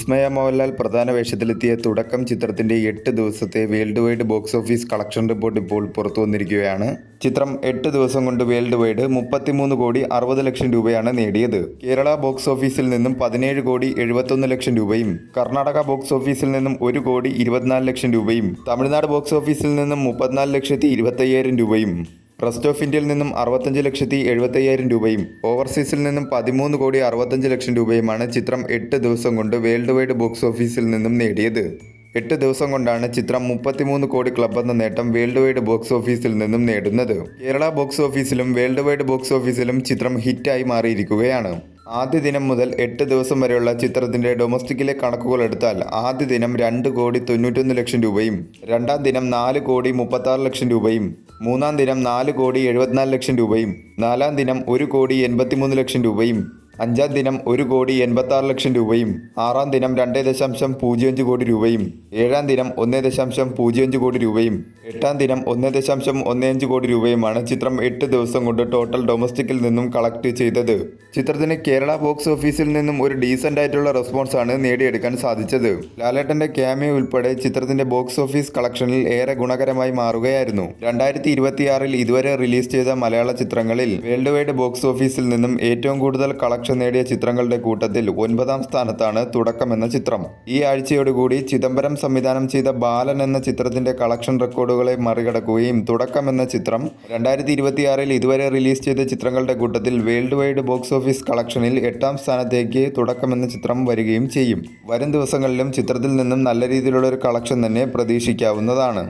വിസ്മയ മോഹൻലാൽ പ്രധാന വേഷത്തിലെത്തിയ തുടക്കം ചിത്രത്തിന്റെ 8 ദിവസത്തെ world wide box office collection report ഇപ്പോൾ പുറത്തു വന്നിരിക്കുകയാണ്. ചിത്രം 8 ദിവസം കൊണ്ട് വേൾഡ് വൈഡ് 33 കോടി 60 ലക്ഷം രൂപയാണ് നേടിയത്. കേരള ബോക്സ് ഓഫീസിൽ നിന്നും 17 കോടി 71 ലക്ഷം രൂപയും കർണാടക ബോക്സ് ഓഫീസിൽ നിന്നും 1 കോടി 24 ലക്ഷം രൂപയും തമിഴ്നാട് ബോക്സ് ഓഫീസിൽ നിന്നും 34,25,000 രൂപയും റെസ്റ്റ് ഓഫ് ഇന്ത്യയിൽ നിന്നും 65,75,000 രൂപയും ഓവർസീസിൽ നിന്നും 13 കോടി 65 ലക്ഷം രൂപയുമാണ് ചിത്രം 8 ദിവസം കൊണ്ട് വേൾഡ് വൈഡ് ബോക്സ് ഓഫീസിൽ നിന്നും നേടിയത്. 8 ദിവസം കൊണ്ടാണ് ചിത്രം 33 കോടി ക്ലബ് എന്ന നേട്ടം വേൾഡ് വൈഡ് ബോക്സ് ഓഫീസിൽ നിന്നും നേടുന്നത്. കേരള ബോക്സ് ഓഫീസിലും വേൾഡ് വൈഡ് ബോക്സ് ഓഫീസിലും ചിത്രം ഹിറ്റായി മാറിയിരിക്കുകയാണ്. ആദ്യ ദിനം മുതൽ 8 ദിവസം വരെയുള്ള ചിത്രത്തിന്റെ ഡൊമസ്റ്റിക്കിലെ കണക്കുകൾ എടുത്താൽ ആദ്യ ദിനം 2 കോടി 91 ലക്ഷം രൂപയും രണ്ടാം ദിനം 4 കോടി 36 ലക്ഷം രൂപയും മൂന്നാം ദിനം 4 കോടി 74 ലക്ഷം രൂപയും നാലാം ദിനം 1 കോടി 83 ലക്ഷം രൂപയും അഞ്ചാം ദിനം 1 കോടി 86 ലക്ഷം രൂപയും ആറാം ദിനം 2.05 കോടി രൂപയും ഏഴാം ദിനം 1.05 കോടി രൂപയും എട്ടാം ദിനം 1.15 കോടി രൂപയുമാണ് ചിത്രം 8 ദിവസം കൊണ്ട് ടോട്ടൽ ഡൊമസ്റ്റിക്കിൽ നിന്നും കളക്ട് ചെയ്തത്. ചിത്രത്തിന് കേരള ബോക്സ് ഓഫീസിൽ നിന്നും ഒരു ഡീസന്റ് ആയിട്ടുള്ള റെസ്പോൺസ് ആണ് നേടിയെടുക്കാൻ സാധിച്ചത്. ലാലേട്ടന്റെ ക്യാമിയോ ഉൾപ്പെടെ ചിത്രത്തിന്റെ ബോക്സ് ഓഫീസ് കളക്ഷനിൽ ഏറെ ഗുണകരമായി മാറുകയായിരുന്നു. 2026 ഇതുവരെ റിലീസ് ചെയ്ത മലയാള ചിത്രങ്ങളിൽ വേൾഡ് വൈഡ് ബോക്സ് ഓഫീസിൽ നിന്നും ഏറ്റവും കൂടുതൽ കളക്ഷൻ നേടിയ ചിത്രങ്ങളുടെ കൂട്ടത്തിൽ 9ാം സ്ഥാനത്താണ് തുടക്കം എന്ന ചിത്രം. ഈ ആഴ്ചയോടുകൂടി ചിദംബരം സംവിധാനം ചെയ്ത ബാലൻ എന്ന ചിത്രത്തിന്റെ കളക്ഷൻ റെക്കോർഡുകളെ മറികടക്കുകയും തുടക്കം എന്ന ചിത്രം 2026 ഇതുവരെ റിലീസ് ചെയ്ത ചിത്രങ്ങളുടെ കൂട്ടത്തിൽ വേൾഡ് വൈഡ് ബോക്സ് ഓഫീസ് കളക്ഷനിൽ 8ാം സ്ഥാനത്തേക്ക് തുടക്കം എന്ന ചിത്രം വരികയും ചെയ്യും. വരും ദിവസങ്ങളിലും ചിത്രത്തിൽ നിന്നും നല്ല രീതിയിലുള്ള ഒരു കളക്ഷൻ തന്നെ പ്രതീക്ഷിക്കാവുന്നതാണ്.